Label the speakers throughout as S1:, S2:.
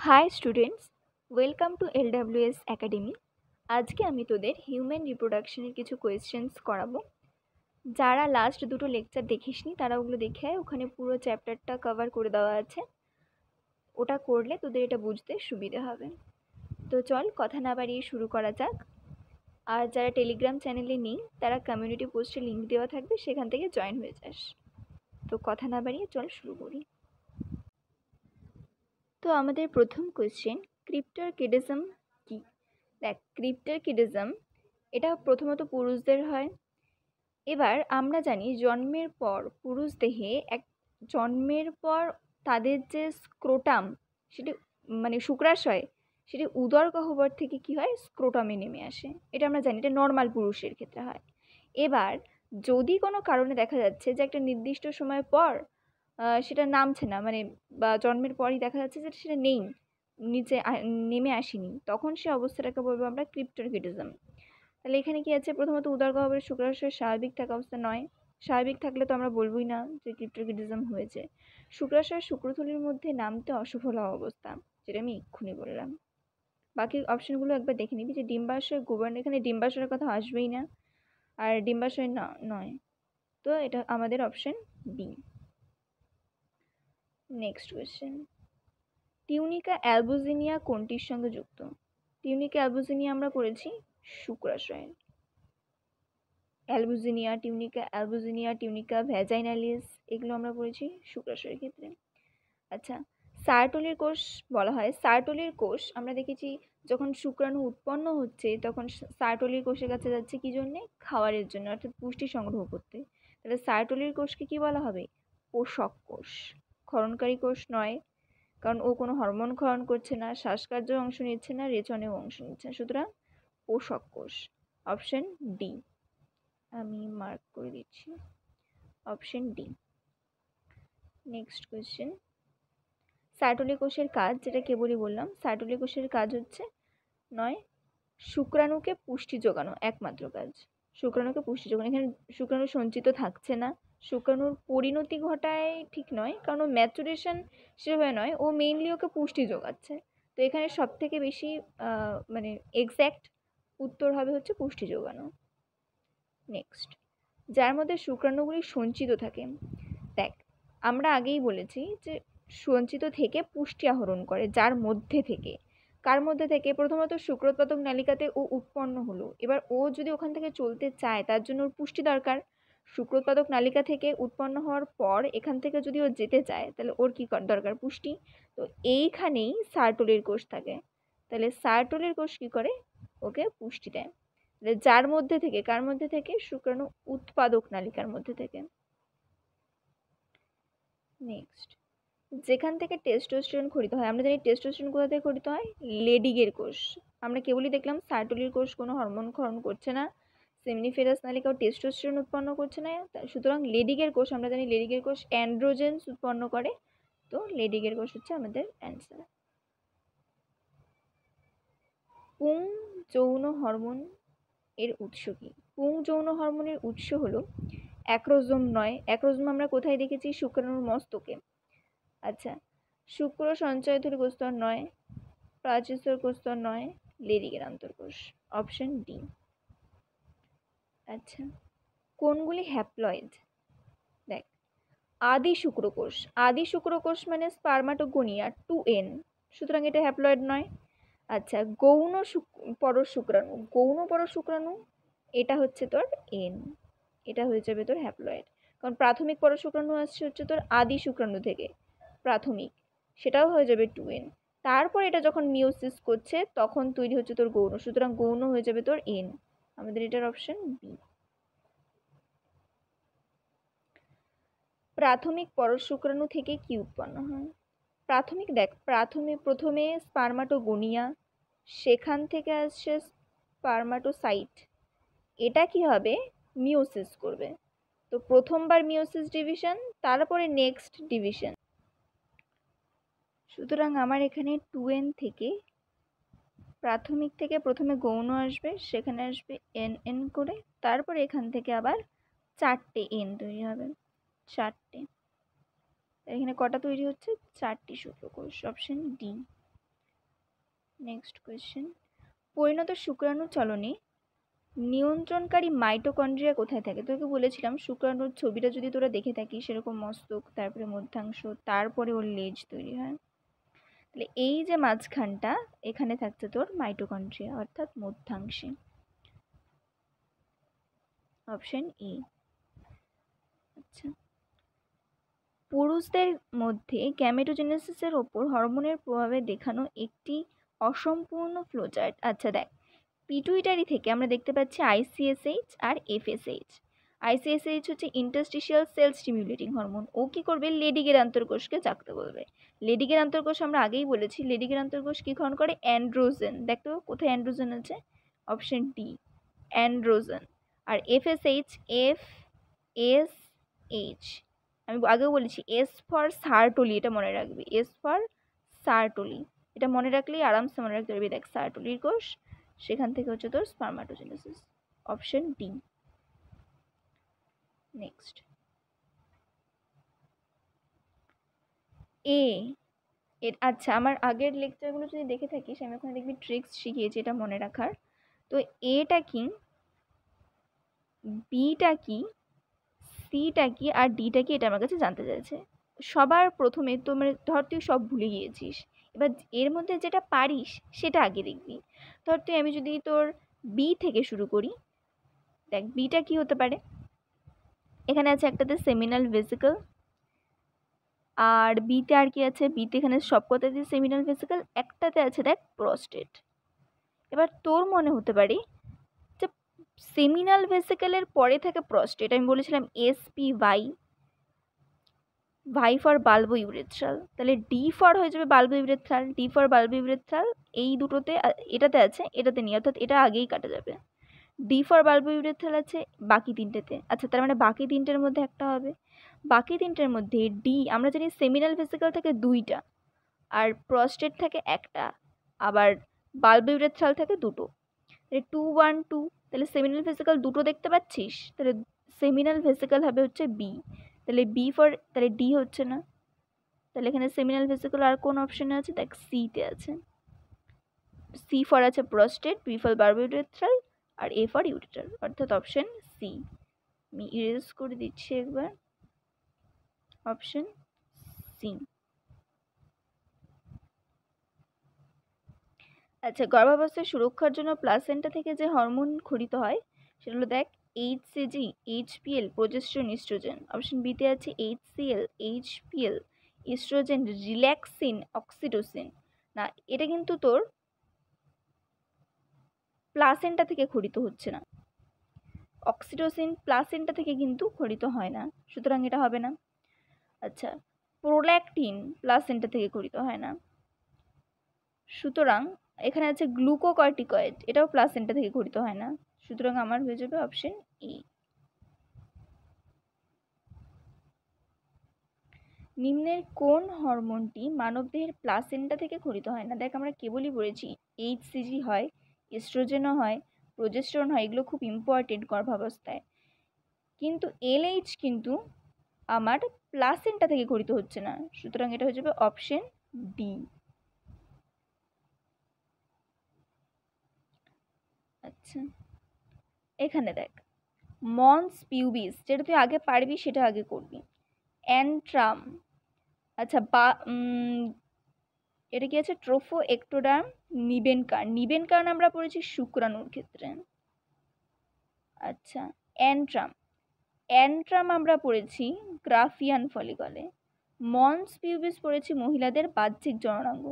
S1: High students, welcome to LWS academy. আজকে আমি তোদের হিউম্যান রিপ্রোডাকশনের কিছু কোয়েশ্চেন্স করাবো। যারা লাস্ট দুটো লেকচার দেখিসনি তারা ওগুলো দেখে আয়, ওখানে পুরো চ্যাপ্টারটা কভার করে দেওয়া আছে। ওটা করলে তোদের এটা বুঝতে সুবিধে হবে। তো চল কথা না বাড়িয়ে শুরু করা যাক। আর যারা টেলিগ্রাম চ্যানেলে নেই তারা কমিউনিটি পোস্টে লিঙ্ক দেওয়া থাকবে, সেখান থেকে জয়েন হয়ে যাস। তো কথা না বাড়িয়ে চল শুরু করি। তো আমাদের প্রথম কোয়েশ্চেন, ক্রিপ্টোকিডিজম কি? দেখ, ক্রিপ্টোকিডিজম এটা প্রথমত পুরুষদের হয়। এবার আমরা জানি জন্মের পর পুরুষ দেহে জন্মের পর তাদের যে স্ক্রোটাম, সেটি মানে শুক্রাশয়, সেটি উদর গহ্বর থেকে কি হয়, স্ক্রোটামে নেমে আসে। এটা আমরা জানি, এটা নর্মাল পুরুষের ক্ষেত্রে হয়। এবার যদি কোনো কারণে দেখা যাচ্ছে যে একটা নির্দিষ্ট সময় পর সেটা নামছে না, মানে বা জন্মের পরই দেখা যাচ্ছে যে সেটা নেই, নিচে নেমে আসেনি, তখন সে অবস্থাটাকে বলবো আমরা ক্রিপ্টোকিডিজম। তাহলে এখানে কি আছে, প্রথমত উদর গহ্বরের শুক্রাশয় স্বাভাবিক থাকা অবস্থা নয়। স্বাভাবিক থাকলে তো আমরা বলবোই না যে ক্রিপ্টোকিডিজম হয়েছে। শুক্রাশয় শুক্রথলির মধ্যে নামতে অসফল হওয়া অবস্থা, যেটা আমি এক্ষুনি বললাম। বাকি অপশনগুলো একবার দেখে নিবি যে ডিম্বাশয় গোবর্ণ, এখানে ডিম্বাশয়ের কথা আসবেই না, আর ডিম্বাশয় না নয়, তো এটা আমাদের option B. Next question, tunica albuginea কোনটির সঙ্গে যুক্ত? টিউনিকা অ্যালবুজিনিয়া আমরা করেছি শুক্রাশয়। অ্যালবুজিনিয়া, টিউনিকা ভ্যাজাইনালিস, এগুলো আমরা পড়েছি শুক্রাশয়ের ক্ষেত্রে। আচ্ছা, সার্টোলির কোষ বলা হয়। সার্টোলির কোষ আমরা দেখেছি যখন শুক্রাণু উৎপন্ন হচ্ছে তখন সার্টোলির কোষের কাছে যাচ্ছে কি জন্যে? খাবারের জন্য, অর্থাৎ পুষ্টি সংগ্রহ করতে। তাহলে সার্টোলির কোষকে কি বলা হবে? পোষক কোষ। ক্ষরণকারী কোষ নয়, কারণ ও কোনো হরমোন ক্ষরণ করছে না, শ্বাসকার্যে অংশ নিচ্ছে না, রেচনেও অংশ নিচ্ছে না, সুতরাং পোষক কোষ। অপশন ডি আমি মার্ক করে দিচ্ছি, option D. Next question, Sertoli কোষের কাজ, যেটা কেবলই বললাম, সার্টোলি কোষের কাজ হচ্ছে নয় শুক্রাণুকে পুষ্টি যোগানো, একমাত্র কাজ শুক্রাণুকে পুষ্টি যোগানো। এখানে শুক্রাণু সঞ্চিত থাকছে না, শুক্রাণুর পরিণতি ঘটায় ঠিক নয়, কারণ ও ম্যাচুরেশন সেভাবে নয়, ও মেইনলি ওকে পুষ্টি যোগাচ্ছে। তো এখানে সব থেকে বেশি মানে এক্স্যাক্ট উত্তর হবে হচ্ছে পুষ্টি যোগানো। নেক্সট, যার মধ্যে শুক্রাণুগুলি সঞ্চিত থাকে। দেখ, আমরা আগেই বলেছি যে সঞ্চিত থেকে পুষ্টি আহরণ করে, যার মধ্যে থেকে। কার মধ্যে থেকে? প্রথমত শুক্রোৎপাদক নালিকাতে ও উৎপন্ন হলো, এবার ও যদি ওখান থেকে চলতে চায় তার জন্য ওর পুষ্টি দরকার। শুক্রোৎপাদক নালিকা থেকে উৎপন্ন হওয়ার পর এখান থেকে যদি ও যেতে চায় তাহলে ওর কি দরকার? পুষ্টি। তো এইখানেই সার্টোলির কোষ থাকে। তাহলে সার্টোলির কোষ কি করে? ওকে পুষ্টি দেয়। যার মধ্যে থেকে, কার মধ্যে থেকে? শুক্রাণু উৎপাদক নালিকার মধ্যে থেকে। নেক্সট, যেখান থেকে টেস্টোস্টেরন খরিত হয়, আমরা জানি টেস্টোস্টেরন কোথা থেকে খরিত হয়? লেডিগের কোষ। আমরা কেবলই দেখলাম সার্টোলির কোষ কোনো হরমোন ক্ষরণ করছে না, সেমিনিফেরাস নালিকাও টেস্টোস্টেরন উৎপন্ন করছে না, সুতরাং লেডিগের কোষ, আমরা জানি লেডিগের কোষ অ্যান্ড্রোজেন্স উৎপন্ন করে, তো লেডিগের কোষ হচ্ছে আমাদের অ্যান্সার। পুং যৌন হরমোন এর উৎস কি? পুং যৌন হরমোনের উৎস হলো অ্যাক্রোজোম নয়। অ্যাক্রোজোম আমরা কোথায় দেখেছি? শুক্রাণুর মস্তকে। আচ্ছা, শুক্র সঞ্চয়থলি কোষস্তর নয়, প্রাচীস্তর কোষস্তর নয়, লেডিগের আন্তর্কোষ। Option D. আচ্ছা, কোনগুলি হ্যাপ্লয়েড? দেখ, আদি শুক্রকোষ, আদি শুক্রকোষ মানে স্পার্মাটোগোনিয়া 2n, সুতরাং এটা হ্যাপ্লয়েড নয়। আচ্ছা, গৌণ পরশ শুক্রাণু, গৌণ পরশ শুক্রাণু, এটা হচ্ছে তোর n, এটা হয়ে যাবে তোর হ্যাপ্লয়েড। কারণ প্রাথমিক পরশ শুক্রাণু আসছে হচ্ছে তোর আদি শুক্রাণু থেকে, প্রাথমিক, সেটাও হয়ে যাবে 2n। তারপর এটা যখন মিওসিস করছে তখন তৈরি হচ্ছে তোর গৌণ, সুতরাং গৌণ হয়ে যাবে তোর n। আমাদের এটার অপশন বি। প্রাথমিক পরশ শুক্রাণু থেকে কি উৎপন্ন হয়? প্রাথমিক, দেখ, প্রথমে স্পার্মাটোগোনিয়া, সেখান থেকে আসছে স্পার্মাটোসাইট, এটা কি হবে? মিওসিস করবে। তো প্রথমবার মিওসিস ডিভিশন, তারপরে নেক্সট ডিভিশন, সুতরাং আমার এখানে 2n থেকে, প্রাথমিক থেকে প্রথমে গৌণ আসবে, সেখানে আসবে n করে, তারপরে এখান থেকে আবার 4টে n তৈরি হবে, 4টে। এখানে কটা তৈরি হচ্ছে? 4টি শুক্রকোষ। Option D. নেক্সট কোয়েশ্চেন, পরিণত শুক্রাণু চলনে নিয়ন্ত্রণকারী মাইটোকন্ড্রিয়া কোথায় থাকে? তোকে বলেছিলাম শুক্রাণুর ছবিটা যদি তোরা দেখে থাকিস সেরকম মস্তক, তারপরে মধ্যাংশ, তারপরে ওর লেজ তৈরি হয়। তাহলে এই যে মাঝখানটা, এখানে থাকছে তোর মাইটোকন্ড্রিয়া অর্থাৎ মধ্যাংশে। Option E. আচ্ছা, পুরুষদের মধ্যে গ্যামেটোজেনেসিসের ওপর হরমোনের প্রভাবে দেখানো একটি অসম্পূর্ণ ফ্লোচার্ট। আচ্ছা দেখ, পিটুইটারি থেকে আমরা দেখতে পাচ্ছি আইসিএসএইচ আর এফএসএইচ। আইসিএসএইচ হচ্ছে ইন্টারস্টিশিয়াল সেল স্টিমিউলেটিং হরমোন। ও কি করবে? লেডিকের অন্তর্কোষকে জাগতে বলবে। লেডিকের অন্তর্কোষ আমরা আগেই বলেছি, লেডিকের অন্তর্কোষ কি গ্রহণ করে? অ্যান্ড্রোজেন। দেখতো কোথায় অ্যান্ড্রোজেন আছে? Option D, androgen. আর এফএসএইচ, এফ এস এইচ, আমি আগেও বলেছি এস ফর সার্টোলি, এটা মনে রাখবি, এস ফর সার্টোলি। এটা মনে রাখলেই আরামসে মনে রাখতে পারবি। দেখ, সার্টোলির কোষ, সেখান থেকে হচ্ছে তোর স্পার্মাটোজেনেসিস। Option D. নেক্সট, এ এর, আচ্ছা আমার আগের লেকচারগুলো যদি দেখে থাকিস আমি ওখানে দেখবি ট্রিক্স শিখিয়েছি এটা মনে রাখার। তো এটা কি, বিটা কি, সিটা কি, আর ডিটা কি, এটা আমার কাছে জানতে চাইছে। সবার প্রথমে তোমার ধর তুই সব ভুলে গিয়েছিস, এবার এর মধ্যে যেটা পারিস সেটা আগে দেখবি। ধর তুই, আমি যদি তোর বি থেকে শুরু করি, দেখ বিটা কি হতে পারে। এখানে আছে একটাতে সেমিনাল ভেসিকল, আর বিতে আর কি আছে? বিতে এখানে সব কথাতে সেমিনাল ভেসিকল, একটাতে আছে দেখ প্রস্টেট। এবার তোর মনে হতে পারে যে সেমিনাল ভেসিকলের পরে থাকে প্রস্টেট, আমি বলেছিলাম এসপি ওয়াই, ভাই ফর বাল্বো ইউরেথ্রাল, তাহলে ডি ফর হয়ে যাবে bulbo urethral. D for bulbo urethral এই দুটোতে, এটাতে আছে, এটাতে নিয়ে, অর্থাৎ এটা আগেই কাটা যাবে। ডি ফর বাল্বো ইউরেথ্রাল আছে বাকি তিনটেতে। আচ্ছা, তার মানে বাকি তিনটের মধ্যে একটা হবে। বাকি তিনটের মধ্যে ডি, আমরা জানি সেমিনাল ভেসিকল থাকে দুইটা, আর প্রস্টেট থাকে একটা, আবার বাল্বো ইউরেথ্রাল থাকে দুটো। তাহলে 2 1 2, তাহলে সেমিনাল ভেসিকল দুটো দেখতে পাচ্ছিস, তাহলে সেমিনাল ভেসিকল হবে হচ্ছে বি। তাহলে বি ফর, তাহলে ডি হচ্ছে না, তাহলে এখানে সেমিনাল ভেসিকল আর কোন অপশনে আছে? দেখ সিতে আছে। সি ফর আছে প্রস্টেট, বি ফর বারবিউরেথ্রাল, আর এ ফর ইউরেটার, অর্থাৎ অপশন সি। আমি ইরেজ করে দিচ্ছি একবার, অপশন সি। আচ্ছা, গর্ভাবস্থায় সুরক্ষার জন্য প্লাসেন্টা থেকে যে হরমোন খরিত হয় সেগুলো দেখ, HCG, HPL, progesterone, oestrogen. Option বিতে আছে HCL, HPL, oestrogen, relaxin, oxytocin. না, এটা কিন্তু তোর প্লাসেন্টা থেকে খরিত হচ্ছে না। অক্সিটোসিন প্লাসেন্টা থেকে কিন্তু খরিত হয় না, সুতরাং এটা হবে না। আচ্ছা, প্রোল্যাকটিন প্লাসেন্টা থেকে খরিত হয় না, সুতরাং এখানে আছে গ্লুকোকর্টিকয়েড, এটাও প্লাসেন্টা থেকে খরিত হয় না, সুতরাং আমার হয়ে যাবে অপশন ই। নিম্নের কোন হরমোনটি মানবদেহের প্লাসেন্টা থেকে খরিত হয় না? দেখ, আমরা কেবলই বলেছি এইচসিজি হয়, এস্ট্রোজেনও হয়, প্রোজেস্টেরন হয়, এগুলো খুব ইম্পর্টেন্ট গর্ভাবস্থায়, কিন্তু এলএইচ কিন্তু আমার প্লাসেন্টা থেকে খরিত হচ্ছে না, সুতরাং এটা হয়ে যাবে অপশন ডি। আচ্ছা, এখানে দেখ মন্স পিউবিস, যেটা তুই আগে পারবি সেটা আগে করবি। অ্যান্ট্রাম, আচ্ছা এটা কি আছে? ট্রোফো একটোডার্ম নিবেনকার্ন। নিবেনকার্ন আমরা পড়েছি শুক্রাণুর ক্ষেত্রে। আচ্ছা, অ্যান্ট্রাম, অ্যান্ট্রাম আমরা পড়েছি গ্রাফিয়ান ফলিকলে। মন্স পিউবিস পড়েছি মহিলাদের বাহ্যিক জননাঙ্গ।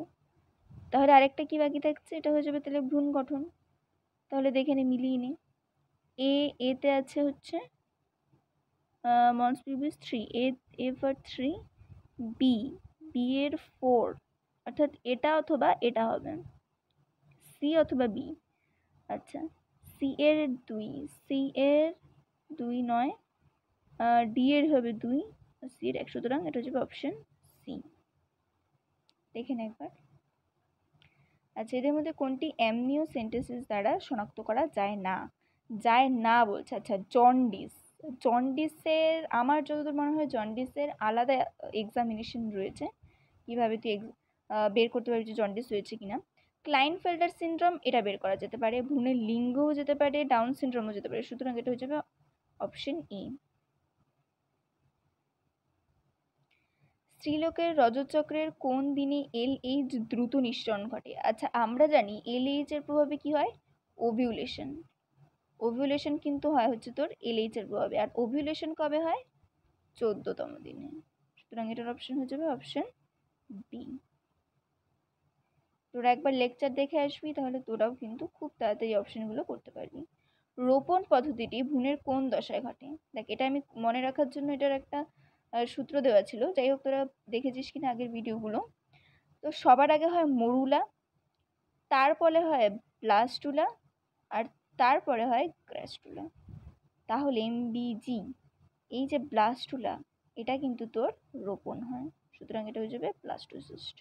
S1: তাহলে আরেকটা কি বাকি থাকছে? এটা হয়ে যাবে তাহলে ভ্রূণ গঠন। তাহলে দেখে নে, মিলিয়ে নে। এতে আছে হচ্ছে mons pubis 3, A for 3, B, B এর 4, অর্থাৎ এটা অথবা এটা হবে, সি অথবা বি। আচ্ছা, সি এর 2, সি এর 2 নয়, ডি এর হবে 2, সি এর 1, সুতরাং এটা হচ্ছে অপশন সি। দেখে নে একবার। আচ্ছা, এদের মধ্যে কোনটি অ্যামনিওসেন্টেসিস দ্বারা শনাক্ত করা যায় না? যায় না বলছে। আচ্ছা, জন্ডিস, জন্ডিসের আমার যতদূর মনে হয় জন্ডিসের আলাদা এক্সামিনেশন রয়েছে, কীভাবে তুই বের করতে পারবি যে জন্ডিস হয়েছে কিনা। ক্লাইনফেল্টার সিনড্রোম এটা বের করা যেতে পারে, ভ্রূণের লিঙ্গও যেতে পারে, ডাউন সিনড্রোমও যেতে পারে, সুতরাং এটা হয়ে যাবে অপশন ই। স্ত্রীলোকের রজতচক্রের কোন দিনে LH দ্রুত নিঃসরণ ঘটে? আচ্ছা, আমরা জানি LH এর প্রভাবে কি হয়? ওভিউলেশন। ওভিউলেশন কিন্তু হয় হচ্ছে তোর LH এর প্রভাবে, আর ওভিউলেশন কবে হয়? 14তম দিনে। সুতরাং এটার অপশন হয়ে যাবে অপশন বি। তোরা একবার লেকচার দেখে আসবি, তাহলে তোরাও কিন্তু খুব তাড়াতাড়ি অপশনগুলো করতে পারবি। রোপণ পদ্ধতিটি ভ্রূণের কোন দশায় ঘটে? দেখ, এটা আমি মনে রাখার জন্য এটার একটা সূত্র দেওয়া ছিল, যাই হোক তোরা দেখেছিস কিনা আগের ভিডিওগুলো। তো সবার আগে হয় মরুলা, তারপরে হয় ব্লাস্টুলা, আর তারপরে হয় গ্রাস্টুলা। তাহলে MBG, এই যে ব্লাস্টুলা, এটা কিন্তু তোর রোপণ হয়, সুতরাং এটা হয়ে যাবে ব্লাস্টোসিস্ট।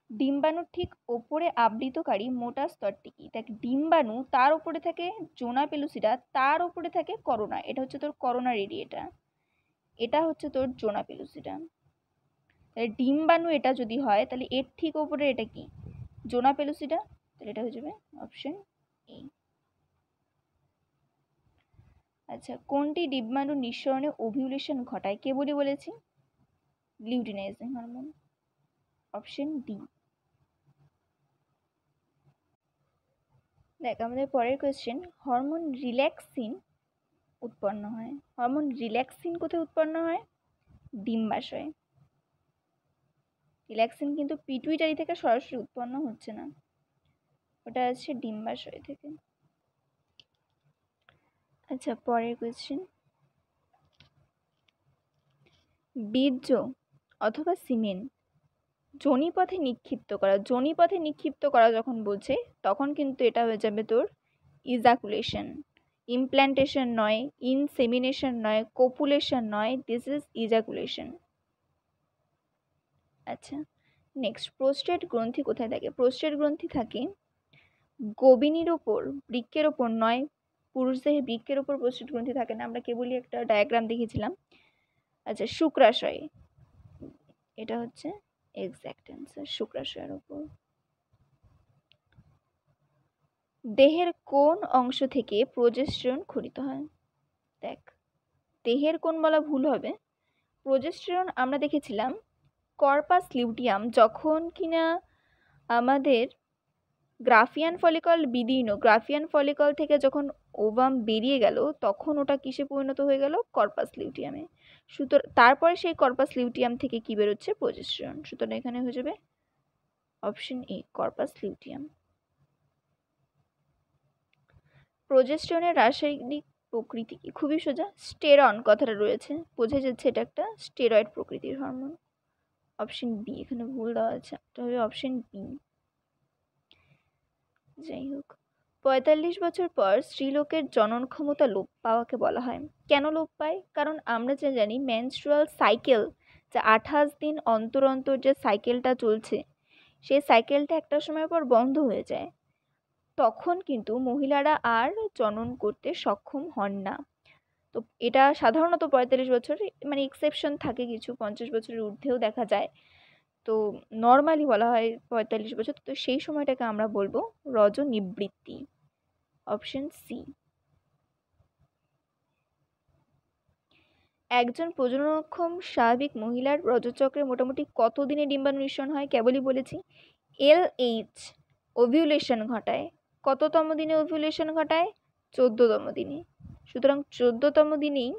S1: ডিম্বাণুর ঠিক ওপরে আবৃতকারী মোটা স্তরটি কি? দেখ, ডিম্বাণু, তার উপরে থাকে জোনা পেলুসিডা, তার উপরে থাকে করোনা, এটা হচ্ছে তোর করোনা রেডিয়েটা, এটা হচ্ছে তোর জোনা পেলুসিডা। তাহলে ডিম্বাণু এটা যদি হয়, তাহলে এর ঠিক ওপরে এটা কি? জোনা পেলুসিডা, তাহলে এটা হয়ে যাবে অপশন এ। আচ্ছা, কোনটি ডিম্বাণুর নিঃসরণে ওভিউলেশন ঘটায়? কে বলি বলেছি? Luteinising hormone, option D. দেখ, আমাদের পরের কোয়েশ্চেন, হরমোন রিল্যাক্সিন উৎপন্ন হয়। হরমোন রিল্যাক্সিন কোথায় উৎপন্ন হয়? ডিম্বাশয়ে। রিল্যাক্সিন কিন্তু পিটুইটারি থেকে সরাসরি উৎপন্ন হচ্ছে না, ওটা আছে ডিম্বাশয় থেকে। আচ্ছা, পরের কোয়েশ্চেন, বীর্য অথবা সিমেন যোনিপথে নিক্ষিপ্ত করা, যোনিপথে নিক্ষিপ্ত করা যখন বলছে, তখন কিন্তু এটা হয়ে যাবে তোর ইজাকুলেশন। ইমপ্ল্যান্টেশন নয়, ইনসেমিনেশন নয়, কোপুলেশন নয়, দিস ইজ ইজাকুলেশন। আচ্ছা, নেক্সট, প্রোস্টেট গ্রন্থি কোথায় থাকে? প্রোস্টেট গ্রন্থি থাকে গোবিনীর ওপর, বৃক্কের ওপর নয়। পুরুষদের বৃক্কের ওপর প্রোস্টেট গ্রন্থি থাকে না, আমরা কেবলই একটা ডায়াগ্রাম দেখেছিলাম। আচ্ছা, শুক্রাশয়ে, এটা হচ্ছে এক্স্যাক্ট অ্যান্সার, শুক্রাশয়ের ওপর। দেহের কোন অংশ থেকে প্রোজেস্টেরন খরিত হয়? দেখ, দেহের কোন বলা ভুল হবে। প্রোজেস্টেরন আমরা দেখেছিলাম কর্পাস লিউটিয়াম, যখন কিনা আমাদের গ্রাফিয়ান ফলিকল বিদীর্ণ, গ্রাফিয়ান ফলিকল থেকে যখন ওভাম বেরিয়ে গেল, তখন ওটা কিসে পরিণত হয়ে গেল? কর্পাস লিউটিয়ামে। সুতরাং তারপরে সেই কর্পাস লিউটিয়াম থেকে কি বেরোচ্ছে? প্রোজেস্টেরন। সুতরাং এখানে হয়ে যাবে অপশন এ, কর্পাস লিউটিয়াম। প্রোজেস্টেরনের রাসায়নিক প্রকৃতি কি? খুবই সোজা, স্টেরন কথাটা রয়েছে, বোঝা যাচ্ছে এটা একটা স্টেরয়েড প্রকৃতির হরমোন। অপশন বি, এখানে ভুল দেওয়া আছে, এটা হবে অপশন বি। যাই হোক, 45 বছর পর স্ত্রীলোকের জনন ক্ষমতা লোপ পাওয়াকে বলা হয়। কেন লোপ পায়? কারণ আমরা যে জানি মেনস্ট্রুয়াল সাইকেল, যে 28 দিন অন্তর অন্তর যে সাইকেলটা চলছে, সেই সাইকেলটা একটা সময় পর বন্ধ হয়ে যায়, তখন কিন্তু মহিলারা আর জনন করতে সক্ষম হন না। তো এটা সাধারণত 45 বছর, মানে এক্সেপশন থাকে কিছু, 50 বছরের ঊর্ধ্বেও দেখা যায়, তো নর্মালি বলা হয় 45 বছর। তো সেই সময়টাকে আমরা বলবো রজনিবৃত্তি, অপশন সি। একজন প্রজননক্ষম স্বাভাবিক মহিলার রজচক্রে মোটামুটি কত দিনে ডিম্বাণু নিঃসরণ হয়? কেবলই বলেছি LH ওভিউলেশন ঘটায়। কততম দিনে ওভিউলেশন ঘটায়? 14তম দিনে। সুতরাং 14তম দিনেই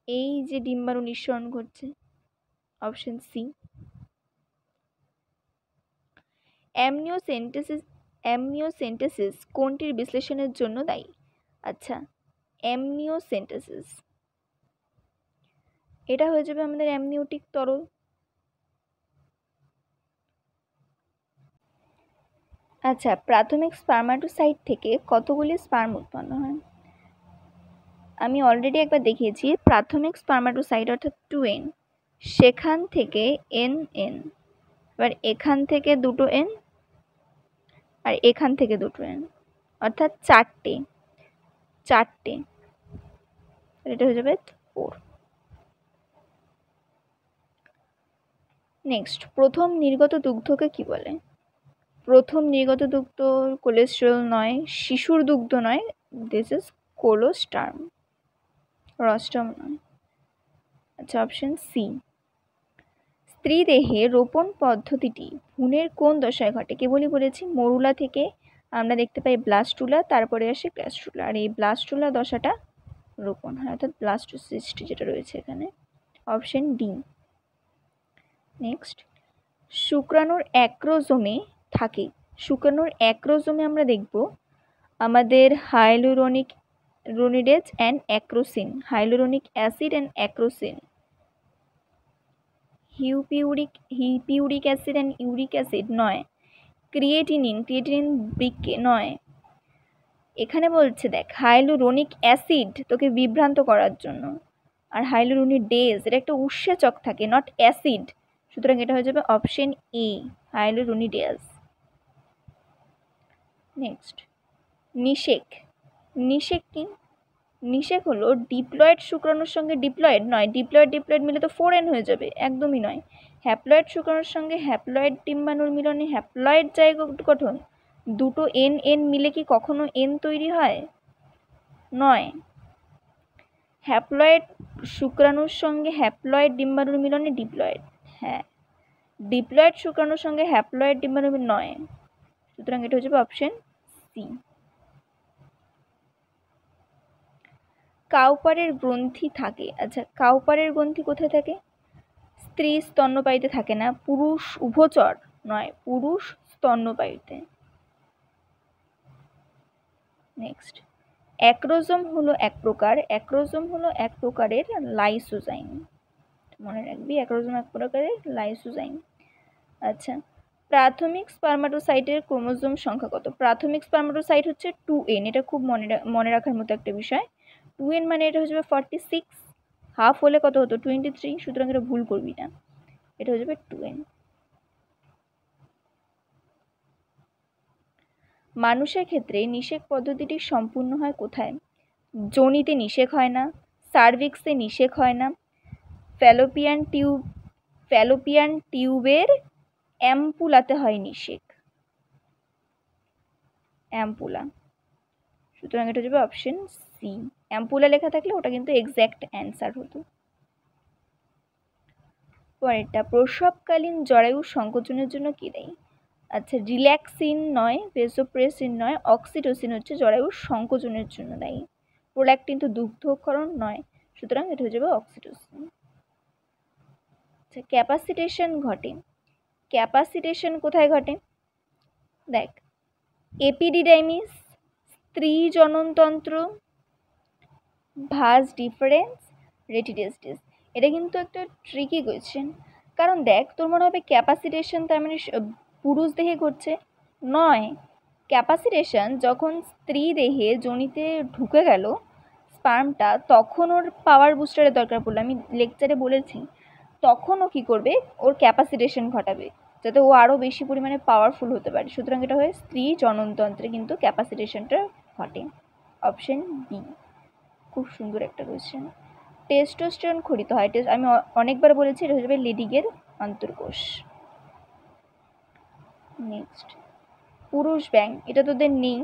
S1: এই যে ডিম্বাণু নিঃসরণ ঘটছে, অপশন সি। অ্যামনিওসেন্টেসিস কোনটির বিশ্লেষণের জন্য দায়ী? আচ্ছা, অ্যামনিওসেন্টেসিস, এটা হয়ে যাবে আমাদের অ্যামনিওটিক তরল। আচ্ছা, প্রাথমিক স্পার্মাটোসাইট থেকে কতগুলি স্পার্ম উৎপন্ন হয়? আমি অলরেডি একবার দেখিয়েছি, প্রাথমিক স্পার্মাটোসাইট অর্থাৎ 2N, সেখান থেকে NN, এবার এখান থেকে দুটো N, আর এখান থেকে দুটো N, অর্থাৎ চারটে, এটা হয়ে যাবে 4। নেক্সট, প্রথম নির্গত দুগ্ধকে কি বলে? প্রথম নির্গত দুগ্ধ কোলেস্টেরল নয়, শিশুর দুগ্ধ নয়, দিস ইজ কোলোস্টার্ম, রস্টার্ম নয়। আচ্ছা, অপশন সি। স্ত্রী দেহে রোপণ পদ্ধতিটি ভ্রূণের কোন দশায় ঘটে? কেবলই বলেছি মরুলা থেকে আমরা দেখতে পাই ব্লাস্টুলা, তারপরে আসে গ্যাস্ট্রুলা, আর এই ব্লাস্টুলা দশাটা রোপণ হয়, অর্থাৎ ব্লাস্টোসিস্ট যেটা রয়েছে এখানে, অপশন ডি। নেক্সট, শুক্রাণুর অ্যাক্রোজোমে থাকে, শুক্রাণুর অ্যাক্রোজোমে আমরা দেখব আমাদের hyaluronidase and acrosin, hyaluronic acid and acrosin, hippuric acid and uric acid নয়, ক্রিয়েটিনিন বৃক্কে নয়। এখানে বলছে দেখ হাইলুরোনিক অ্যাসিড তোকে বিভ্রান্ত করার জন্য, আর হাইলুরোনিডেজ এটা একটা উৎসেচক থাকে, নট অ্যাসিড, সুতরাং এটা হয়ে যাবে অপশন এ, হাইলুরোনিডেজ। নেক্সট, নিষেক। নিষেক কি? নিষেক হলো ডিপ্লয়েড শুক্রাণুর সঙ্গে ডিপ্লয়েড নয়, ডিপ্লয়েড মিলে তো 4n হয়ে যাবে, একদমই নয়। হ্যাপ্লয়েড শুক্রাণুর সঙ্গে হ্যাপ্লয়েড ডিম্বাণুর মিলনে হ্যাপ্লয়েড জাইগোট গঠন, দুটো n মিলে কি কখনো n তৈরি হয়? নয়। হ্যাপ্লয়েড শুক্রাণুর সঙ্গে হ্যাপ্লয়েড ডিম্বাণুর মিলনে ডিপ্লয়েড, হ্যাঁ, ডিপ্লয়েড শুক্রাণুর সঙ্গে হ্যাপ্লয়েড ডিম্বাণু নয়, সুতরাং এটা হচ্ছে অপশন সি। কাউপারের গ্রন্থি থাকে, আচ্ছা কাউপারের গ্রন্থি কোথায় থাকে? স্ত্রী স্তন্যপায়ীতে থাকে না, পুরুষ উভচর নয়, পুরুষ স্তন্যপায়ীতে। নেক্সট, অ্যাক্রোজোম হলো এক প্রকারের লাইসোজাইম, মনে রাখবি অ্যাক্রোজোম এক প্রকারের লাইসোজাইম। আচ্ছা, প্রাথমিক স্পার্মাটোসাইটের ক্রোমোজোম সংখ্যা কত? প্রাথমিক স্পার্মাটোসাইট হচ্ছে 2n, এটা খুব মনে রাখার মতো একটা বিষয়। 2n মানে এটা হচ্ছে 46, হাফ হলে কত হতো? 23, সুতরাং এটা ভুল করবি না, এটা হয়ে যাবে 2n। মানুষের ক্ষেত্রে নিষেক পদ্ধতিটি সম্পূর্ণ হয় কোথায়? যোনিতে নিষেক হয় না, সার্ভিক্সে নিষেক হয় না, ফ্যালোপিয়ান টিউবের অ্যাম্পুলাতে হয় নিষেক, অ্যাম্পুলা, সুতরাং এটা যাবে অপশন সি। অ্যাম্পুলা লেখা থাকলে ওটা কিন্তু এক্স্যাক্ট অ্যান্সার হতো। পরেরটা, প্রসবকালীন জরায়ু সংকোচনের জন্য কি দেয়? আচ্ছা, রিল্যাক্সিন নয়, ভেসোপ্রেসিন নয়, অক্সিটোসিন হচ্ছে জরায়ু সংকোচনের জন্য দায়ী। প্রোল্যাক্টিন তো দুগ্ধক্ষরণ নয়, সুতরাং এটা হয়ে যাবে অক্সিটোসিন। আচ্ছা, ক্যাপাসিটেশন ঘটে, ক্যাপাসিটেশন কোথায় ঘটে? দেখ, এপিডিডাইমিস, স্ত্রী জননতন্ত্র, ভাস ডিফারেন্স, রেটিডেস্টিস। এটা কিন্তু একটা ট্রিকি কোয়েশ্চেন, কারণ দেখ তোর মনে হবে ক্যাপাসিটেশন তার মানে পুরুষ দেহে ঘটছে, নয়। ক্যাপাসিটেশন যখন স্ত্রী দেহে যোনিতে ঢুকে গেল স্পার্মটা, তখন ওর পাওয়ার বুস্টারের দরকার পড়লো, আমি লেকচারে বলেছি, তখন ও কী করবে? ওর ক্যাপাসিটেশন ঘটাবে যাতে ও আরও বেশি পরিমাণে পাওয়ারফুল হতে পারে, সুতরাং এটা হয় স্ত্রী জননতন্ত্রে কিন্তু ক্যাপাসিটেশনটা ঘটে, অপশন বি। খুব সুন্দর একটা কোয়েশ্চেন। টেস্টোস্টেরন ক্ষরিত হয়, আমি অনেকবার বলেছি, এটা হয়ে যাবে লেডিগের অন্তর্কোষ। নেক্সট, পুরুষ ব্যাং, এটা তোদের নেই,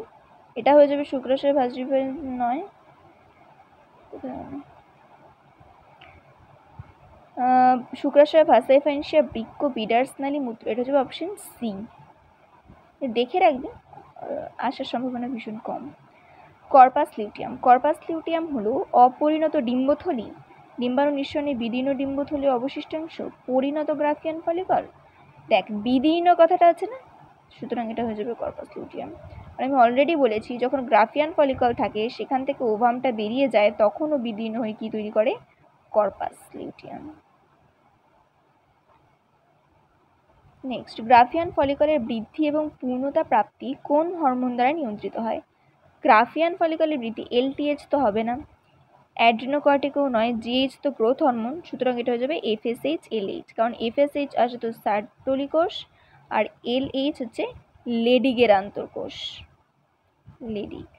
S1: এটা হয়ে যাবে শুক্রাশয় ভাস ডিফারেন্স নয়, শুক্রাশয় ভাসাইফাইন্সিয়া বৃক্ক বিডার্স নালী মূত্র, এটা হচ্ছে অপশন সি। দেখে রাখবে, আসার সম্ভাবনা ভীষণ কম। কর্পাস লিউটিয়াম, কর্পাস লিউটিয়াম হলো অপরিণত ডিম্বথলি, ডিম্বাণু নিঃসরণে বিদীর্ণ ডিম্বথলি অবশিষ্টাংশ, পরিণত গ্রাফিয়ান ফলিকল। দেখ বিদীর্ণ কথাটা আছে না, সুতরাং এটা হয়ে যাবে কর্পাস লিউটিয়াম। আর আমি অলরেডি বলেছি যখন গ্রাফিয়ান ফলিকল থাকে সেখান থেকে ওভামটা বেরিয়ে যায়, তখনও বিদীর্ণ হয়ে কি তৈরি করে? Corpus luteum. নেক্সট, গ্রাফিয়ান ফলিকলের বৃদ্ধি এবং পূর্ণতা প্রাপ্তি কোন হরমোন দ্বারা নিয়ন্ত্রিত হয়? গ্রাফিয়ান ফলিকলের বৃদ্ধি LTH তো হবে না, অ্যাড্রিনোকর্টিকও নয়, GH তো গ্রোথ হরমোন, সুতরাং এটা হয়ে যাবে FSH LH, কারণ FSH আসে তো সার্টোলি কোষ, আর LH হচ্ছে লেডিগের আন্তর্কোষ, লেডিগ,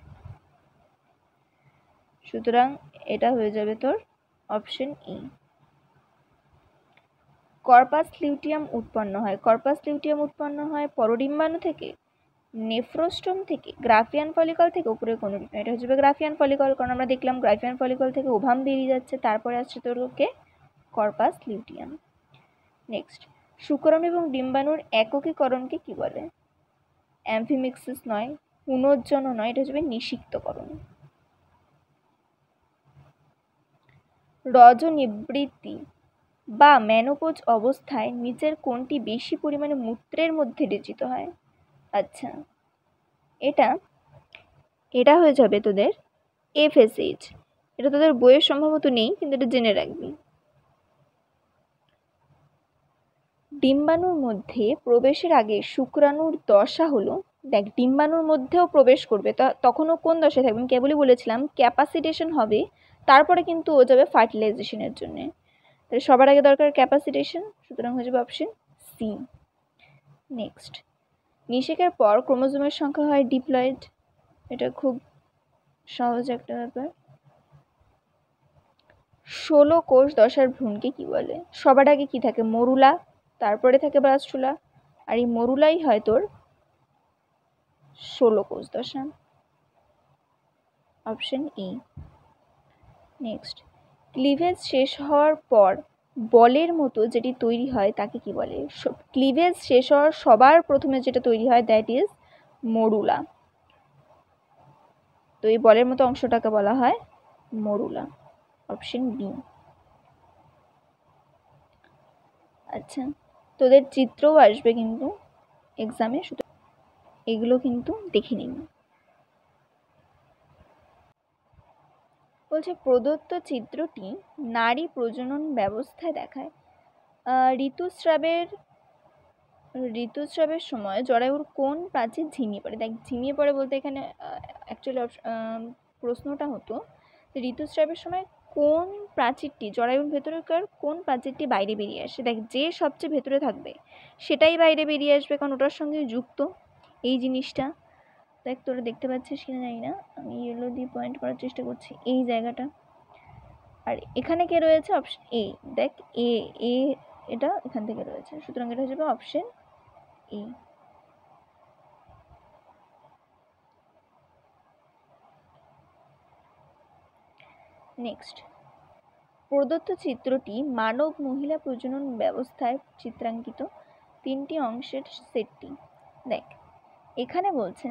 S1: সুতরাং এটা হয়ে যাবে তোর অপশন ই। কর্পাস লিউটিয়াম উৎপন্ন হয়। কর্পাস লিউটিয়াম উৎপন্ন হয় পরডিম্বাণু থেকে, নেফ্রোস্টোম থেকে, গ্রাফিয়ান ফলিকল থেকে, উপরে কোনো এটা হচ্ছে গ্রাফিয়ান ফলিকল, কারণ আমরা দেখলাম গ্রাফিয়ান ফলিকল থেকে ওভাম বেরিয়ে যাচ্ছে, তারপরে আসছে তোর ওকে কর্পাস লিউটিয়াম। নেক্সট, শুক্রাণু এবং ডিম্বাণুর এককীকরণকে কি বলে? অ্যাম্ফিমিক্সিস নয়, পুনর্জনন নয়, এটা হচ্ছে নিষিক্তকরণ। রজনিবৃত্তি বা মেনোপজ অবস্থায় নিচের কোনটি বেশি পরিমাণে মূত্রের মধ্যে রেচিত হয়? আচ্ছা, এটা হয়ে যাবে তোদের FSH। এটা তোদের বইয়ের সম্ভবত নেই, কিন্তু এটা জেনে রাখবি। ডিম্বাণুর মধ্যে প্রবেশের আগে শুক্রাণুর দশা হলো, দেখ ডিম্বাণুর মধ্যেও প্রবেশ করবে, তখনও কোন দশায় থাকবে? আমি কেবলই বলেছিলাম ক্যাপাসিটেশন হবে, তারপরে কিন্তু ও যাবে ফার্টিলাইজেশনের জন্য। তাহলে সবার আগে দরকার ক্যাপাসিটেশন, সুতরাং হয়ে যাবে অপশন সি। নেক্সট, নিষেকের পর ক্রোমোজোমের সংখ্যা হয় ডিপ্লয়েড। এটা খুব সহজ একটা ব্যাপার। 16 কোষ দশার ভ্রূণকে কি বলে? সবার আগে কি থাকে? মরুলা, তারপরে থাকে ব্লাস্টুলা, আর এই মরুলাই হয় তোর 16 কোষ দশা। Option E. নেক্সট, ক্লিভেজ শেষ হওয়ার পর বলের মতো যেটি তৈরি হয় তাকে কি বলে? ক্লিভেজ শেষ হওয়ার সবার প্রথমে যেটা তৈরি হয় দ্যাট ইজ মরুলা। তো এই বলের মতো অংশটাকে বলা হয় মরুলা। Option B. আচ্ছা, তোদের চিত্রও আসবে কিন্তু এক্সামে, শুধু এগুলো কিন্তু দেখে নিন। বলছে প্রদত্ত চিত্রটি নারী প্রজনন ব্যবস্থায় দেখায় ঋতুস্রাবের সময় জরায়ুর কোন প্রাচীর ঝিমিয়ে পড়ে? দেখ ঝিমিয়ে পড়ে বলতে এখানে অ্যাকচুয়ালি প্রশ্নটা হতো ঋতুস্রাবের সময় কোন প্রাচীরটি, জরায়ুর ভেতরকার কোন প্রাচীরটি বাইরে বেরিয়ে আসে? দেখ যে সবচেয়ে ভেতরে থাকবে সেটাই বাইরে বেরিয়ে আসবে, কারণ ওটার সঙ্গে যুক্ত এই জিনিসটা। দেখ তোরা দেখতে পাচ্ছিস কিনা জানি না, আমি ইয়েলো দিয়ে পয়েন্ট করার চেষ্টা করছি এই জায়গাটা। আর এখানে কে রয়েছে? Option A. দেখ এ এ এটা এখান থেকে রয়েছে, সুতরাং এটা হয়ে যাবে অপশন এ। নেক্সট, প্রদত্ত চিত্রটি মানব মহিলা প্রজনন ব্যবস্থায় চিত্রাঙ্কিত তিনটি অংশের সেটটি। দেখ এখানে বলছে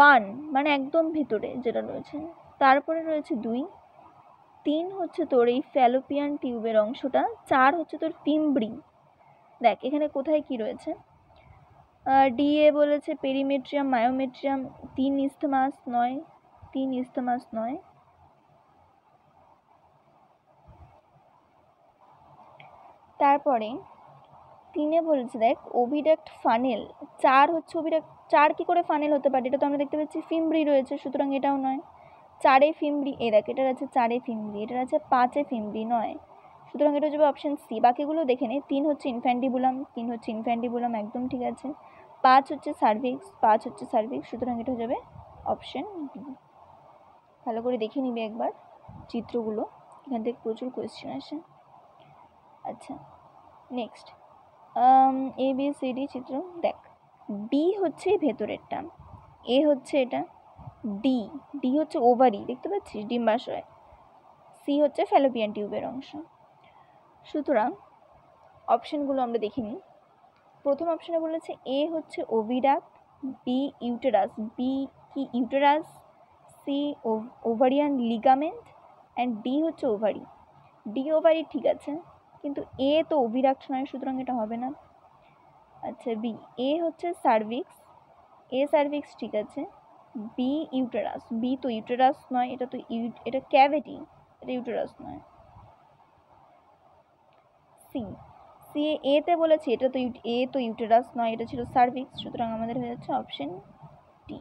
S1: 1 মানে একদম ভেতরে যেটা রয়েছে, তারপরে রয়েছে 2, 3 হচ্ছে তোর এই ফ্যালোপিয়ান টিউবের অংশটা, 4 হচ্ছে তোর পিমব্রি। দেখ এখানে কোথায় কি রয়েছে? ডিএ বলেছে পেরিমেট্রিয়াম, মায়োমেট্রিয়াম, 3:9, 3:9। তারপরে 3 বলেছে দেখ ওভিডাক্ট ফানেল, 4 হচ্ছে ওভিডাক্ট, 4 কি করে ফানেল হতে পারে? এটা তো আমরা দেখতে পাচ্ছি ফিমব্রি রয়েছে, সুতরাং এটাও নয়। 4 ফিমব্রি, এ দেখ এটার আছে 4 ফিমব্রি, এটার আছে 5 ফিমব্রি, নয়, সুতরাং এটা হয়ে যাবে অপশন সি। বাকিগুলো দেখে নে, 3 হচ্ছে ইনফ্যান্টিবুলাম, 3 হচ্ছে ইনফ্যান্টিবুলাম, একদম ঠিক আছে। 5 হচ্ছে সার্ভিক্স, 5 হচ্ছে সার্ভিক্স, সুতরাং এটা হয়ে যাবে অপশন বি। ভালো করে দেখে নিবি একবার চিত্রগুলো, এখান থেকে প্রচুর কোয়েশ্চেন আসে। আচ্ছা, নেক্সট ABCD চিত্র। দেখ বি হচ্ছে ভেতরেরটা, এ হচ্ছে এটা, ডি হচ্ছে ওভারি, দেখতে পাচ্ছিস ডিম্বাশয়, সি হচ্ছে ফ্যালোপিয়ান টিউবের অংশ। সুতরাং অপশনগুলো আমরা দেখে নিই। প্রথম অপশনে বলেছে এ হচ্ছে ওভিডাক্ট, বি ইউটেরাস, বি কি uterus, C ovarian ligament, and D হচ্ছে ওভারি। ডি ওভারি ঠিক আছে, কিন্তু এ তো ওভিডাক্ট নয়, সুতরাং এটা হবে না। আচ্ছা, বি, এ হচ্ছে সার্ভিক্স, এ সার্ভিক্স ঠিক আছে, বি ইউটেরাস, বি তো ইউটেরাস নয়, এটা তো এটা ক্যাভিটি, এটা ইউটেরাস নয়। সি, সি এতে বলেছি এটা তো এ তো ইউটেরাস নয়, এটা ছিল সার্ভিক্স, সুতরাং আমাদের হয়ে যাচ্ছে অপশন ডি।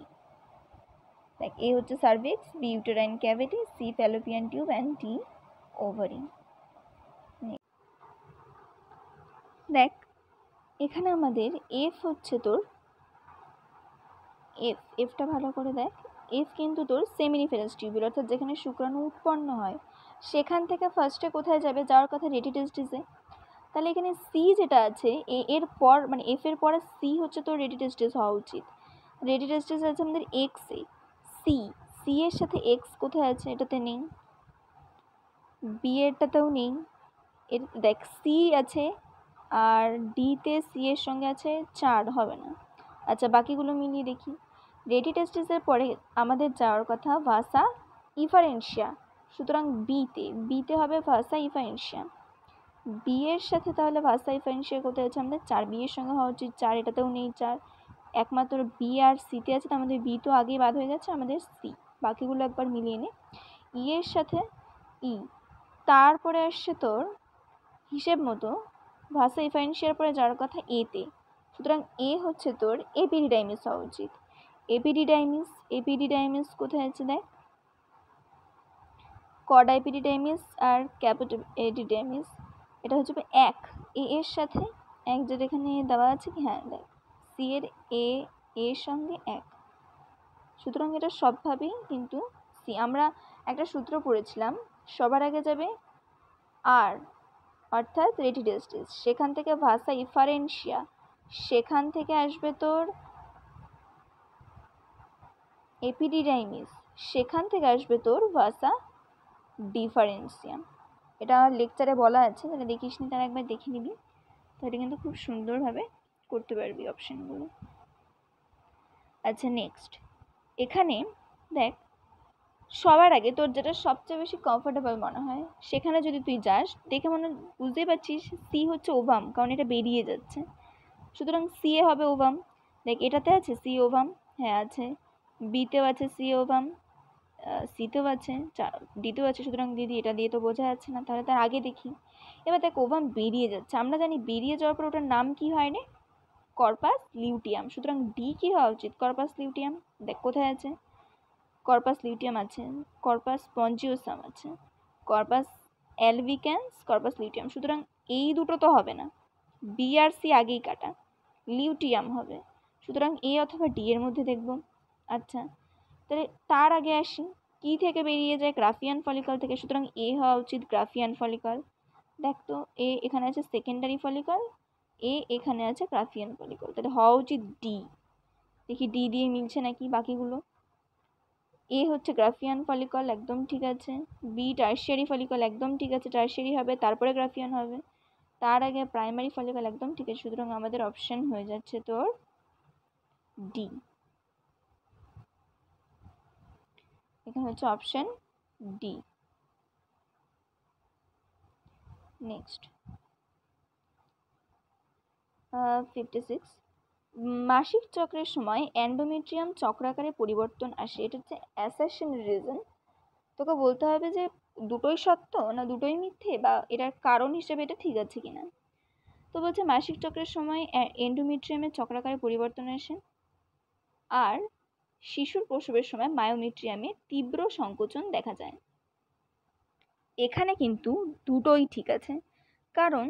S1: দেখ এ হচ্ছে cervix, B uterine cavity, C fallopian tube, and D ovary. দেখ এখানে আমাদের এফ হচ্ছে তোর এফটা ভালো করে দেখ, এফ কিন্তু তোর সেমিনিফেরাস টিউবের, অর্থাৎ যেখানে শুক্রাণু উৎপন্ন হয়, সেখান থেকে ফার্স্টে কোথায় যাবে, যাওয়ার কথা রেডিটেস্টিসে। তাহলে এখানে সি যেটা আছে এর পর মানে এফ এর পরে সি হচ্ছে তো রেডিটেস্টিস হওয়া উচিত। রেডিটেস্টিস আছে আমাদের এক্স এ, সি সি এর সাথে এক্স কোথায় আছে, এটাতে নেই, বি এরটাতেও নেই, এর দেখ সি আছে আর ডিতে সি এর সঙ্গে আছে 4, হবে না। আচ্ছা বাকিগুলো মিলিয়ে দেখি। রেডিটেস্টিসের পরে আমাদের যাওয়ার কথা ভাসা ইফারেন্সিয়া, সুতরাং বিতে হবে ভাসা ইফারেন্সিয়া। বি এর সাথে তাহলে ভাসা ইফারেন্সিয়া কোথায় আছে আমাদের 4, বি এর সঙ্গে হওয়া উচিত 4, এটাতেও নেই 4, একমাত্র বি আর সিতে আছে, তো আমাদের বি তো আগেই বাদ হয়ে গেছে, আমাদের সি। বাকিগুলো একবার মিলিয়ে নে। ই এর সাথে ই, তারপরে আসছে তোর হিসেব মতো ভাসা ইফারেন্সিয়ার পরে যাওয়ার কথা এতে, সুতরাং এ হচ্ছে তোর এপিডিডাইমিস হওয়া উচিত। এপিডিডাইমিস কোথায় আছে দেখ, কডা এপিডিডাইমিস আর ক্যাপিটা এপিডিডাইমিস, এটা হচ্ছে এক, এ এর সাথে এক, যেটা এখানে দেওয়া আছে কি, হ্যাঁ দেখ সি এর এর সঙ্গে এক, সুতরাং এটা সবভাবেই কিন্তু সি। আমরা একটা সূত্র পড়েছিলাম, সবার আগে যাবে আর অর্থাৎ রেডিটেস্টিস, সেখান থেকে ভাসা ইফারেন্সিয়া, সেখান থেকে আসবে তোর এপিডিডাইমিস, সেখান থেকে আসবে তোর ভাসা ডিফারেন্সিয়াম। এটা লেকচারে বলা আছে, যারা দেখিস নি তারা একবার দেখে নিবি, তাহলে কিন্তু খুব সুন্দরভাবে করতে পারবি অপশানগুলো। আচ্ছা নেক্সট, এখানে দেখ সবার আগে তোর যেটা সবচেয়ে বেশি কমফোর্টেবল মনে হয় সেখানে যদি তুই যাস, দেখে মনে বুঝতেই পারছিস সি হচ্ছে ওভাম, কারণ এটা বেরিয়ে যাচ্ছে, সুতরাং সি এ হবে ওভাম। দেখ এটাতে আছে সি ওভাম, হ্যাঁ আছে, বিতেও আছে সি ওভাম, সিতেও আছে, ডিতেও আছে, সুতরাং দিদি এটা দিয়ে তো বোঝা যাচ্ছে না, তাহলে তার আগে দেখি। এবার দেখ ওভাম বেরিয়ে যাচ্ছে, আমরা জানি বেরিয়ে যাওয়ার পর ওটার নাম কি হয় রে, কর্পাস লিউটিয়াম, সুতরাং ডি কি হওয়া উচিত, কর্পাস লিউটিয়াম। দেখ কোথায় আছে, কর্পাস লিউটিয়াম আছে, কর্পাস স্পঞ্জিওসাম আছে, কর্পাস অ্যালবিক্যান্স, কর্পাস লিউটিয়াম, সুতরাং এই দুটো তো হবে না, বি আর সি আগেই কাটা, লিউটিয়াম হবে, সুতরাং এ অথবা ডি এর মধ্যে দেখব। আচ্ছা তাহলে তার আগে আসি, কি থেকে বেরিয়ে যায়, গ্রাফিয়ান ফলিকল থেকে, সুতরাং এ হওয়া উচিত গ্রাফিয়ান ফলিকল। দেখ তো এ এখানে আছে সেকেন্ডারি ফলিকল, এ এখানে আছে গ্রাফিয়ান ফলিকল, তাহলে হওয়া উচিত ডি। দেখি ডি দিয়ে মিলছে নাকি বাকিগুলো। এ হচ্ছে গ্রাফিয়ান ফলিকল, একদম ঠিক আছে। বি টার্সিয়ারি ফলিকল, একদম ঠিক আছে, টার্সিয়ারি হবে তারপরে গ্রাফিয়ান হবে, তার আগে প্রাইমারি ফলিকল, একদম ঠিক আছে, সুতরাং আমাদের অপশন হয়ে যাচ্ছে তোর ডি। এখানে হচ্ছে অপশন ডি। নেক্সট 56, মাসিক চক্রের সময় এন্ডোমেট্রিয়াম চক্রাকারে পরিবর্তন আসে, এটা হচ্ছে অ্যাসারশনের রিজন। তোকে বলতে হবে যে দুটোই সত্য না দুটোই মিথ্যে, বা এটার কারণ হিসেবে এটা ঠিক আছে কিনা। তো বলছে মাসিক চক্রের সময় এন্ডোমেট্রিয়ামের চক্রাকারে পরিবর্তন আসে, আর শিশুর প্রসবের সময় মায়োমেট্রিয়ামে তীব্র সংকোচন দেখা যায়। এখানে কিন্তু দুটোই ঠিক আছে, কারণ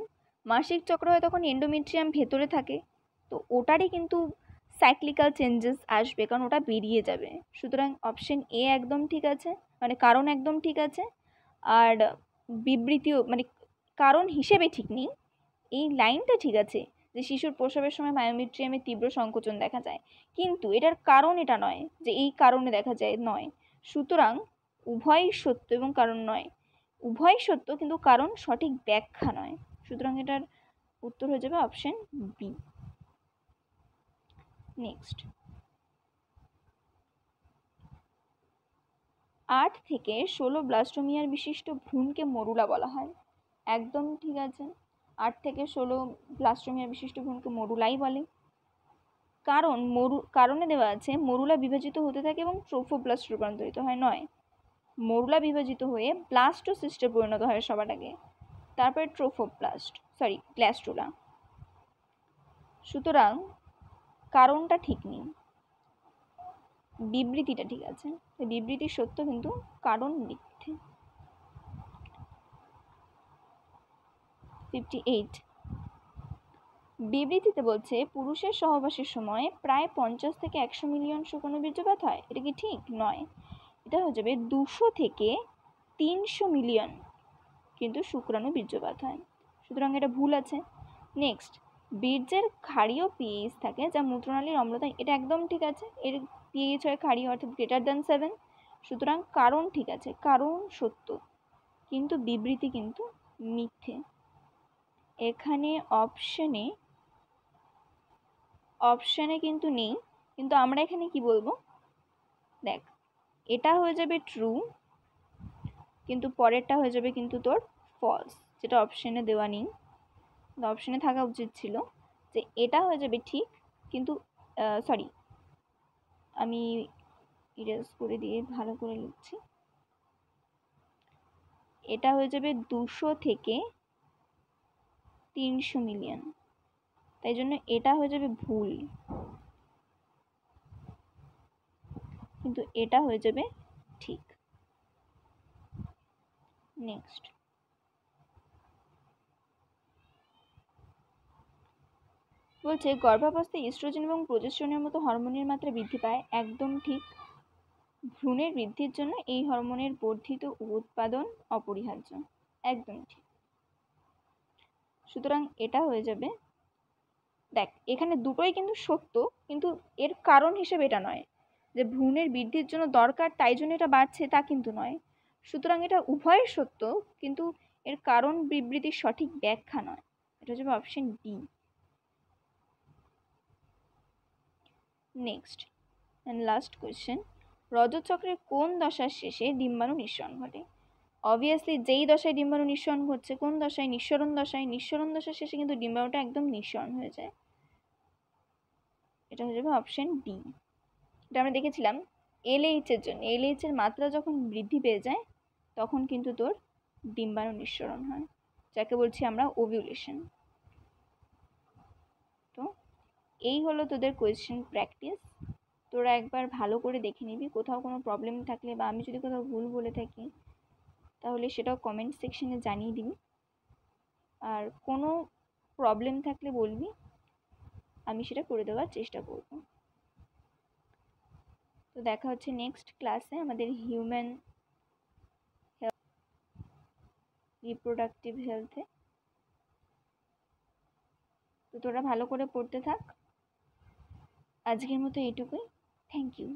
S1: মাসিক চক্র হয় তখন এন্ডোমেট্রিয়াম ভেতরে থাকে, তো ওটারই কিন্তু সাইক্লিক্যাল চেঞ্জেস আসবে, কারণ ওটা বেরিয়ে যাবে, সুতরাং অপশন এ একদম ঠিক আছে, মানে কারণ একদম ঠিক আছে, আর বিবৃতিও মানে কারণ হিসেবে ঠিক নেই, এই লাইনটা ঠিক আছে যে শিশুর প্রসবের সময় মায়োমেট্রিয়ামে তীব্র সংকোচন দেখা যায়, কিন্তু এটার কারণ এটা নয় যে এই কারণে দেখা যায়, নয়, সুতরাং উভয়ই সত্য এবং কারণ নয়, উভয়ই সত্য কিন্তু কারণ সঠিক ব্যাখ্যা নয়, সুতরাং এটার উত্তর হয়ে যাবে অপশন বি। নেক্সট 8 থেকে 16 ব্লাস্টোমিয়ার বিশিষ্ট ভ্রূণকে মরুলা বলা হয়, একদম ঠিক আছে, 8 থেকে 16 ব্লাস্টোমিয়ার বিশিষ্ট ভ্রূণকে মরুলাই বলে, কারণ কারণে দেওয়া আছে মরুলা বিভাজিত হতে থাকে এবং ট্রোফোব্লাস্ট রূপান্তরিত হয়, নয়, মরুলা বিভাজিত হয়ে ব্লাস্টোসিস্টে পরিণত হয় সবার আগে, তারপরে গ্ল্যাস্টুলা, সুতরাং কারণটা ঠিক নেই, বিবৃতিটা ঠিক আছে, বিবৃতি সত্য কিন্তু কারণ মিথ্যে। 58, বিবৃতিতে বলছে পুরুষের সহবাসের সময় প্রায় 50 থেকে 100 মিলিয়ন শুকনো বীর্যপাত হয়, এটা কি ঠিক, নয়, এটা হয়ে যাবে 200 থেকে 300 মিলিয়ন কিন্তু শুক্রাণু বীর্যপাত হয়, সুতরাং এটা ভুল আছে। নেক্সট, বীর্যের ক্ষারীয় পিএইচ থাকে যা মূত্রনালীর অম্লতা, এটা একদম ঠিক আছে, এর পিএইচ হয় ক্ষারীয় অর্থাৎ >7, সুতরাং কারণ ঠিক আছে, কারণ সত্য, কিন্তু বিবৃতি কিন্তু মিথ্যে। এখানে অপশানে কিন্তু নেই, কিন্তু আমরা এখানে কি বলবো, দেখ এটা হয়ে যাবে ট্রু, কিন্তু পরেরটা হয়ে যাবে কিন্তু তোর ফলস, যেটা অপশানে দেওয়া নেই, অপশানে থাকা উচিত ছিল যে এটা হয়ে যাবে ঠিক, কিন্তু সরি আমি ইরেজ করে দিয়ে ভালো করে লিখছি, এটা হয়ে যাবে 200 থেকে 300 মিলিয়ন, তাই জন্য এটা হয়ে যাবে ভুল, কিন্তু এটা হয়ে যাবে ঠিক। নেক্সট, বলছে গর্ভাবস্থায় ইস্ট্রোজেন এবং প্রোজেস্টেরনের মতো হরমোনের মাত্রা বৃদ্ধি পায়, একদম ঠিক। ভ্রূণের বৃদ্ধির জন্য এই হরমোনের বর্ধিত উৎপাদন অপরিহার্য, একদম ঠিক। সুতরাং এটা হয়ে যাবে, দেখ এখানে দুটোই কিন্তু সত্য, কিন্তু এর কারণ হিসেবে এটা নয় যে ভ্রূণের বৃদ্ধির জন্য দরকার তাই জন্য এটা বাড়ছে, তা কিন্তু নয়। সুতরাং এটা উভয় সত্য, কিন্তু এর কারণ বিবৃতির সঠিক ব্যাখ্যা নয়, এটা হচ্ছে option D. Next and last question, রজত চক্রের কোন দশার শেষে ডিম্বাণু নিঃসরণ ঘটে? অবভিয়াসলি যেই দশায় ডিম্বাণু নিঃসরণ ঘটছে, কোন দশায়? নিঃসরণ দশায়। নিঃসরণ দশার শেষে কিন্তু ডিম্বাণুটা একদম নিঃসরণ হয়ে যায়, এটা হয়ে যাবে অপশন ডি। এটা আমরা দেখেছিলাম এলএইচ এর জন্য, এলএইচ এর মাত্রা যখন বৃদ্ধি পেয়ে যায় তখন কিন্তু তোর ডিম্বাণু নিঃসরণ হয়, যাকে বলছি আমরা ওভিউলেশন। তো এই হলো তোদের কোয়েশ্চেন প্র্যাকটিস, তোরা একবার ভালো করে দেখে নিবি, কোথাও কোনো প্রবলেম থাকলে বা আমি যদি কোথাও ভুল বলে থাকি তাহলে সেটাও কমেন্ট সেকশনে জানিয়ে দিবি, আর কোনো প্রবলেম থাকলে বলবি, আমি সেটা করে দেওয়ার চেষ্টা করব। তো দেখা হচ্ছে নেক্সট ক্লাসে আমাদের হিউম্যান রিপ্রোডাক্টিভ হেলথে। তো তোরা ভালো করে পড়তে থাক, আজকের মতো এইটুকুই, থ্যাংক ইউ।